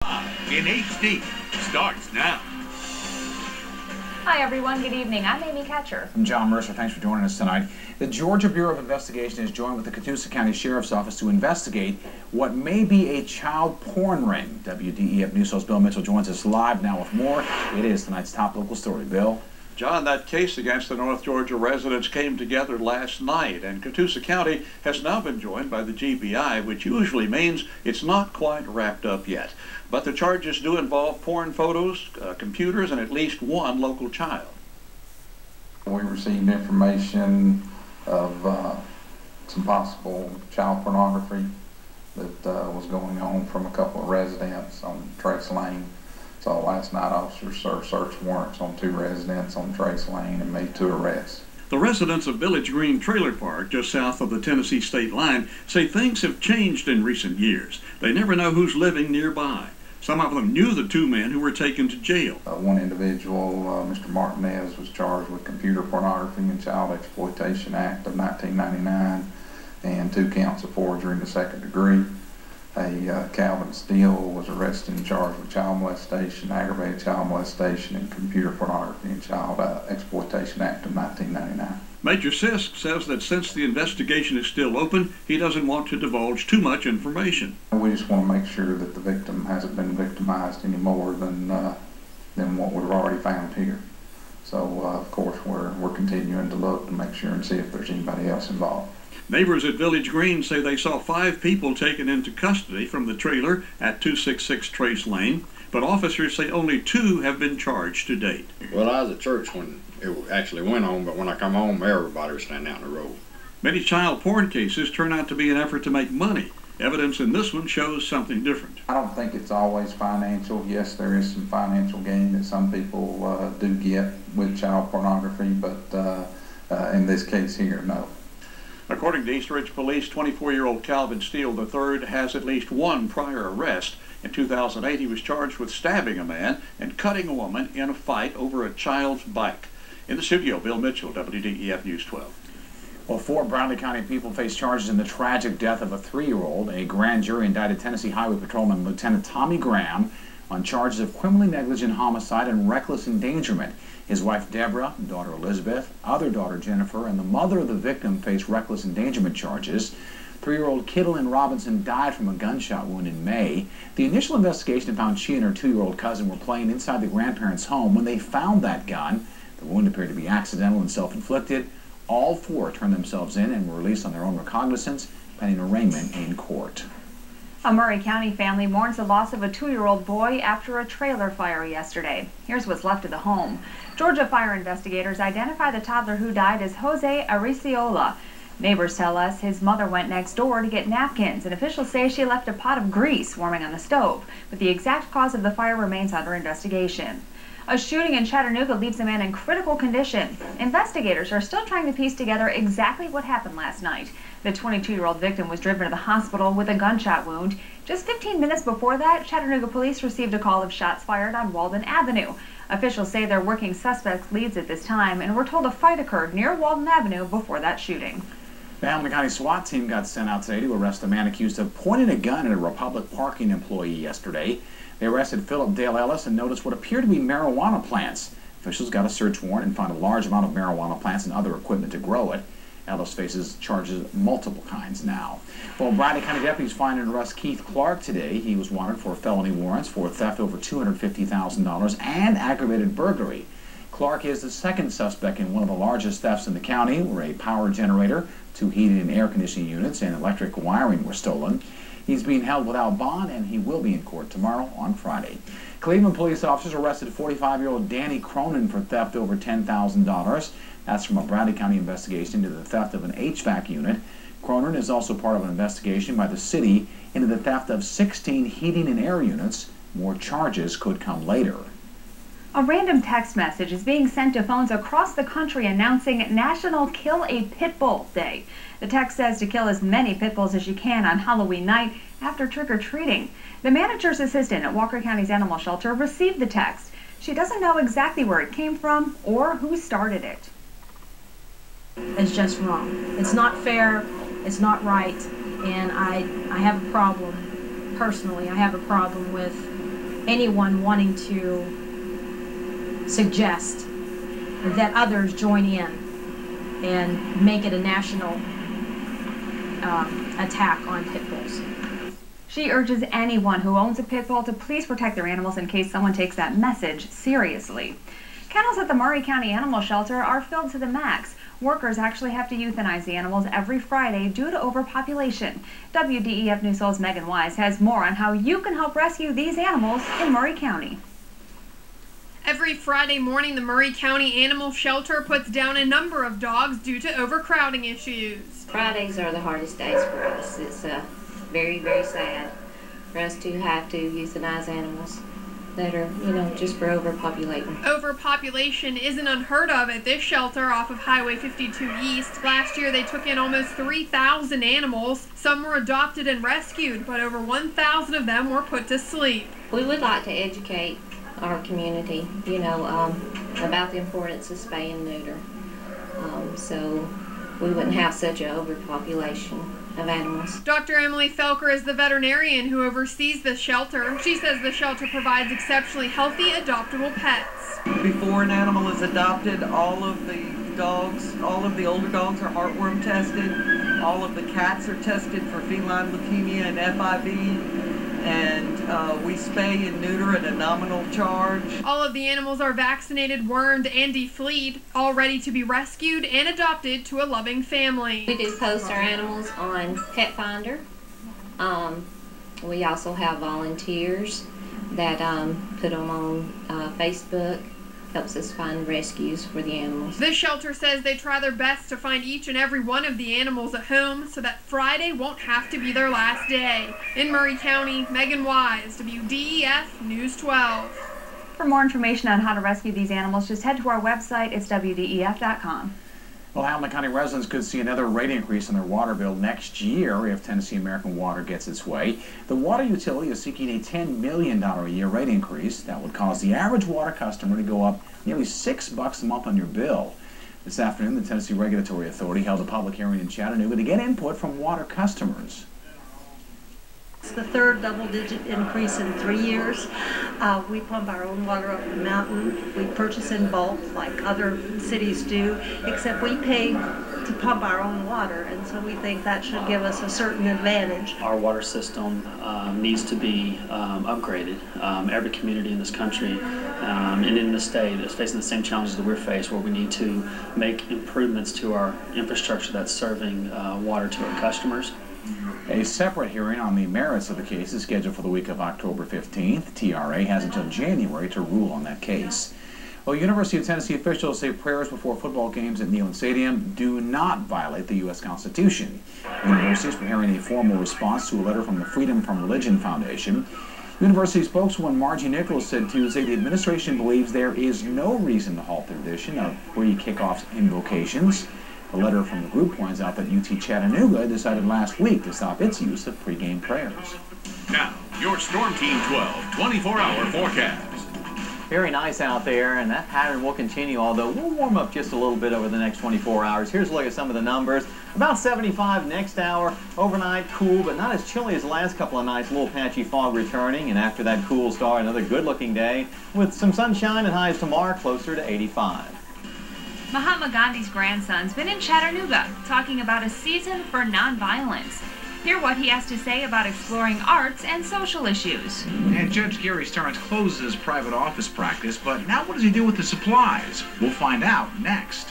In HD starts now. Hi everyone, good evening. I'm Amy Ketcher. I'm John Mercer. Thanks for joining us tonight. The Georgia Bureau of Investigation has joined with the Chattanooga County Sheriff's Office to investigate what may be a child porn ring. WDEF News host Bill Mitchell joins us live now with more. It is tonight's top local story. Bill? John, that case against the North Georgia residents came together last night, and Chattanooga County has now been joined by the GBI, which usually means it's not quite wrapped up yet. But the charges do involve porn photos, computers, and at least one local child. We received information of some possible child pornography that was going on from a couple of residents on Trace Lane. So last night officers served search warrants on 2 residents on Trace Lane and made 2 arrests. The residents of Village Green Trailer Park, just south of the Tennessee state line, say things have changed in recent years. They never know who's living nearby. Some of them knew the 2 men who were taken to jail. One individual, Mr. Martinez, was charged with computer pornography and Child Exploitation Act of 1999 and 2 counts of forgery in the 2nd degree. Calvin Steele was arrested and charged with child molestation, aggravated child molestation, and computer pornography and Child Exploitation Act of 1999. Major Sisk says that since the investigation is still open, he doesn't want to divulge too much information. We just want to make sure that the victim hasn't been victimized any more than what we've already found here. So, of course, we're continuing to look to make sure and see if there's anybody else involved. Neighbors at Village Green say they saw 5 people taken into custody from the trailer at 266 Trace Lane, but officers say only 2 have been charged to date. Well, I was at church when it actually went on, but when I come home, everybody was standing out in the road. Many child porn cases turn out to be an effort to make money. Evidence in this one shows something different. I don't think it's always financial. Yes, there is some financial gain that some people do get with child pornography, but in this case here, no. According to East Ridge Police, 24-year-old Calvin Steele III has at least 1 prior arrest. In 2008, he was charged with stabbing a man and cutting a woman in a fight over a child's bike. In the studio, Bill Mitchell, WDEF News 12. Well, 4 Broward County people face charges in the tragic death of a 3-year-old. A grand jury indicted Tennessee Highway Patrolman Lieutenant Tommy Graham on charges of criminally negligent homicide and reckless endangerment. His wife Deborah, daughter Elizabeth, other daughter Jennifer, and the mother of the victim face reckless endangerment charges. 3-year-old Kittlyn Robinson died from a gunshot wound in May. The initial investigation found she and her 2-year-old cousin were playing inside the grandparents' home when they found that gun. The wound appeared to be accidental and self-inflicted. All 4 turned themselves in and were released on their own recognizance, pending arraignment in court. A Murray County family mourns the loss of a 2-year-old boy after a trailer fire yesterday. Here's what's left of the home. Georgia fire investigators identify the toddler who died as Jose Ariciola. Neighbors tell us his mother went next door to get napkins, and officials say she left a pot of grease warming on the stove, but the exact cause of the fire remains under investigation. A shooting in Chattanooga leaves a man in critical condition. Investigators are still trying to piece together exactly what happened last night. The 22-year-old victim was driven to the hospital with a gunshot wound. Just 15 minutes before that, Chattanooga police received a call of shots fired on Walden Avenue. Officials say they're working suspect leads at this time, and we're told a fight occurred near Walden Avenue before that shooting. The Hamilton County SWAT team got sent out today to arrest a man accused of pointing a gun at a Republic parking employee yesterday. They arrested Philip Dale Ellis and noticed what appeared to be marijuana plants. Officials got a search warrant and found a large amount of marijuana plants and other equipment to grow it. Ellis faces charges of multiple kinds now. Well, Broward County deputies find and arrest Keith Clark today. He was wanted for felony warrants for theft over $250,000 and aggravated burglary. Clark is the 2nd suspect in one of the largest thefts in the county, where a power generator, 2 heating and air conditioning units, and electric wiring were stolen. He's being held without bond, and he will be in court tomorrow on Friday. Cleveland police officers arrested 45-year-old Danny Cronin for theft over $10,000. That's from a Broward County investigation into the theft of an HVAC unit. Cronin is also part of an investigation by the city into the theft of 16 heating and air units. More charges could come later. A random text message is being sent to phones across the country announcing National Kill a Pit Bull Day. The text says to kill as many pit bulls as you can on Halloween night after trick-or-treating. The manager's assistant at Walker County's animal shelter received the text. She doesn't know exactly where it came from or who started it. It's just wrong. It's not fair, it's not right, and I have a problem, personally, I have a problem with anyone wanting to suggest that others join in and make it a national attack on pit bulls. She urges anyone who owns a pit bull to please protect their animals in case someone takes that message seriously. Kennels at the Maury County Animal Shelter are filled to the max. Workers actually have to euthanize the animals every Friday due to overpopulation. WDEF News Soul's Megan Wise has more on how you can help rescue these animals in Maury County. Every Friday morning, the Maury County Animal Shelter puts down a number of dogs due to overcrowding issues. Fridays are the hardest days for us. It's very, very sad for us to have to euthanize animals that are, just for overpopulating. Overpopulation isn't unheard of at this shelter off of Highway 52 East. Last year, they took in almost 3,000 animals. Some were adopted and rescued, but over 1,000 of them were put to sleep. We would like to educate our community, about the importance of spay and neuter, so we wouldn't have such an overpopulation of animals. Dr. Emily Felker is the veterinarian who oversees the shelter. She says the shelter provides exceptionally healthy, adoptable pets. Before an animal is adopted, all of the older dogs are heartworm tested. All of the cats are tested for feline leukemia and FIV. And we spay and neuter at a nominal charge. All of the animals are vaccinated, wormed, and defleed, all ready to be rescued and adopted to a loving family. We do post our animals on Pet Finder. We also have volunteers that put them on Facebook. Helps us find rescues for the animals. This shelter says they try their best to find each and every one of the animals at home so that Friday won't have to be their last day. In Maury County, Megan Wise, WDEF News 12. For more information on how to rescue these animals, just head to our website. It's wdef.com. Well, Hamilton County residents could see another rate increase in their water bill next year if Tennessee American Water gets its way. The water utility is seeking a $10 million a year rate increase. That would cause the average water customer to go up nearly $6 a month on your bill. This afternoon, the Tennessee Regulatory Authority held a public hearing in Chattanooga to get input from water customers. It's the third double-digit increase in 3 years. We pump our own water up the mountain. We purchase in bulk like other cities do, except we pay to pump our own water, and so we think that should give us a certain advantage. Our water system needs to be upgraded. Every community in this country and in the state is facing the same challenges that we're faced, where we need to make improvements to our infrastructure that's serving water to our customers. A separate hearing on the merits of the case is scheduled for the week of October 15th. TRA has until January to rule on that case. Well, University of Tennessee officials say prayers before football games at Neyland Stadium do not violate the U.S. Constitution. The university is preparing a formal response to a letter from the Freedom from Religion Foundation. University spokeswoman Margie Nichols said Tuesday the administration believes there is no reason to halt the tradition of pre-kickoff invocations. A letter from the group points out that UT Chattanooga decided last week to stop its use of pregame prayers. Now, your Storm Team 12 24-hour forecast. Very nice out there, and that pattern will continue, although we'll warm up just a little bit over the next 24 hours. Here's a look at some of the numbers. About 75 next hour. Overnight, cool, but not as chilly as the last couple of nights. A little patchy fog returning, and after that cool start, another good-looking day with some sunshine and highs tomorrow closer to 85. Mahatma Gandhi's grandson's been in Chattanooga talking about a season for nonviolence. Hear what he has to say about exploring arts and social issues. And Judge Gary Starnes closes his private office practice, but now what does he do with the supplies? We'll find out next.